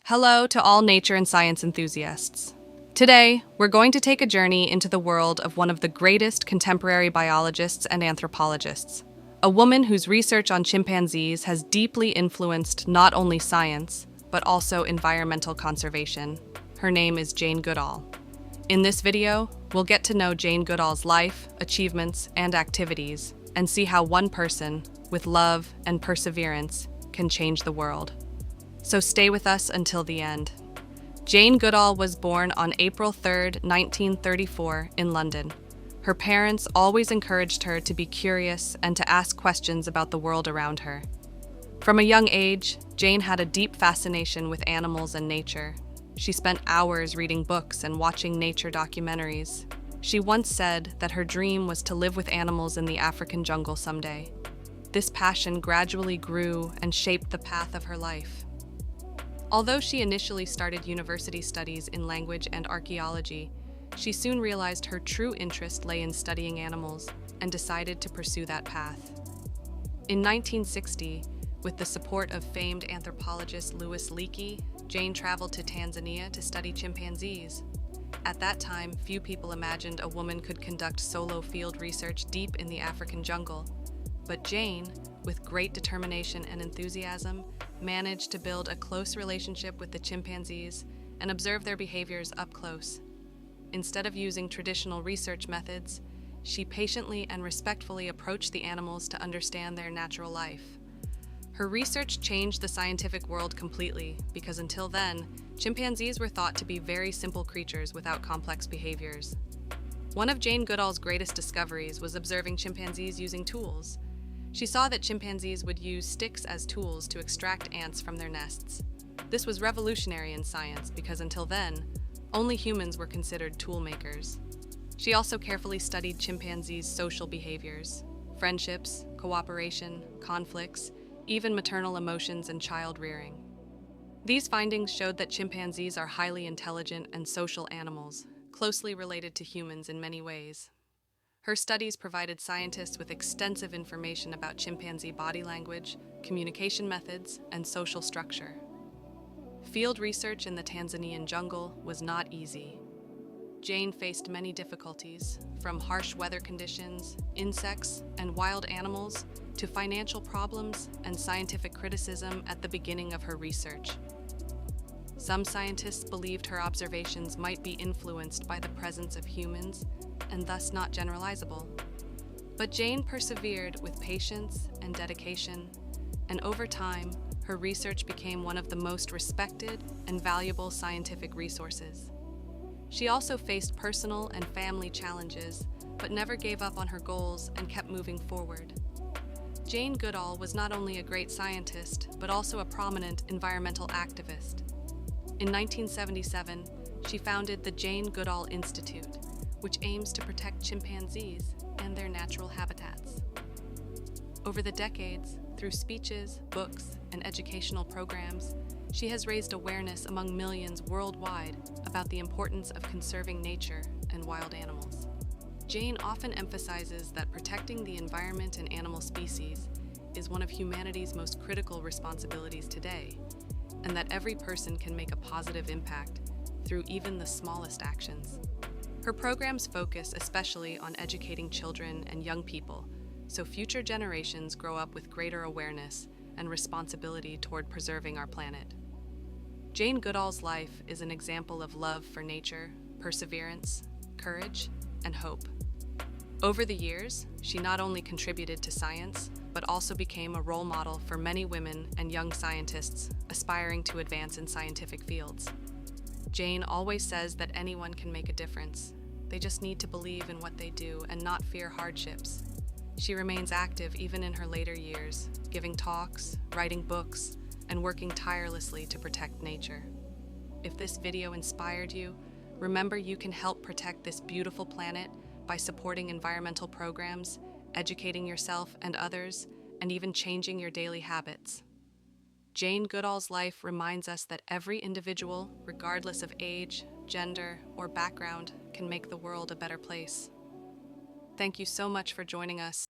Hello to all nature and science enthusiasts. Today, we're going to take a journey into the world of one of the greatest contemporary biologists and anthropologists, a woman whose research on chimpanzees has deeply influenced not only science, but also environmental conservation. Her name is Jane Goodall. In this video, we'll get to know Jane Goodall's life, achievements, and activities, and see how one person, with love and perseverance, can change the world. So stay with us until the end. Jane Goodall was born on April 3, 1934, in London. Her parents always encouraged her to be curious and to ask questions about the world around her. From a young age, Jane had a deep fascination with animals and nature. She spent hours reading books and watching nature documentaries. She once said that her dream was to live with animals in the African jungle someday. This passion gradually grew and shaped the path of her life. Although she initially started university studies in language and archaeology, she soon realized her true interest lay in studying animals and decided to pursue that path. In 1960, with the support of famed anthropologist Louis Leakey, Jane traveled to Tanzania to study chimpanzees. At that time, few people imagined a woman could conduct solo field research deep in the African jungle. But Jane, with great determination and enthusiasm, managed to build a close relationship with the chimpanzees and observe their behaviors up close. Instead of using traditional research methods, she patiently and respectfully approached the animals to understand their natural life. Her research changed the scientific world completely because until then, chimpanzees were thought to be very simple creatures without complex behaviors. One of Jane Goodall's greatest discoveries was observing chimpanzees using tools. She saw that chimpanzees would use sticks as tools to extract ants from their nests. This was revolutionary in science because until then, only humans were considered tool makers. She also carefully studied chimpanzees' social behaviors, friendships, cooperation, conflicts, even maternal emotions and child rearing. These findings showed that chimpanzees are highly intelligent and social animals, closely related to humans in many ways. Her studies provided scientists with extensive information about chimpanzee body language, communication methods, and social structure. Field research in the Tanzanian jungle was not easy. Jane faced many difficulties, from harsh weather conditions, insects, and wild animals, to financial problems and scientific criticism at the beginning of her research. Some scientists believed her observations might be influenced by the presence of humans and thus not generalizable. But Jane persevered with patience and dedication, and over time, her research became one of the most respected and valuable scientific resources. She also faced personal and family challenges, but never gave up on her goals and kept moving forward. Jane Goodall was not only a great scientist, but also a prominent environmental activist. In 1977, she founded the Jane Goodall Institute, which aims to protect chimpanzees and their natural habitats. Over the decades, through speeches, books, and educational programs, she has raised awareness among millions worldwide about the importance of conserving nature and wild animals. Jane often emphasizes that protecting the environment and animal species is one of humanity's most critical responsibilities today, and that every person can make a positive impact through even the smallest actions. Her programs focus especially on educating children and young people, so future generations grow up with greater awareness and responsibility toward preserving our planet. Jane Goodall's life is an example of love for nature, perseverance, courage, and hope. Over the years, she not only contributed to science, but also became a role model for many women and young scientists aspiring to advance in scientific fields. Jane always says that anyone can make a difference. They just need to believe in what they do and not fear hardships. She remains active even in her later years, giving talks, writing books, and working tirelessly to protect nature. If this video inspired you, remember you can help protect this beautiful planet by supporting environmental programs, educating yourself and others, and even changing your daily habits. Jane Goodall's life reminds us that every individual, regardless of age, gender, or background, can make the world a better place. Thank you so much for joining us.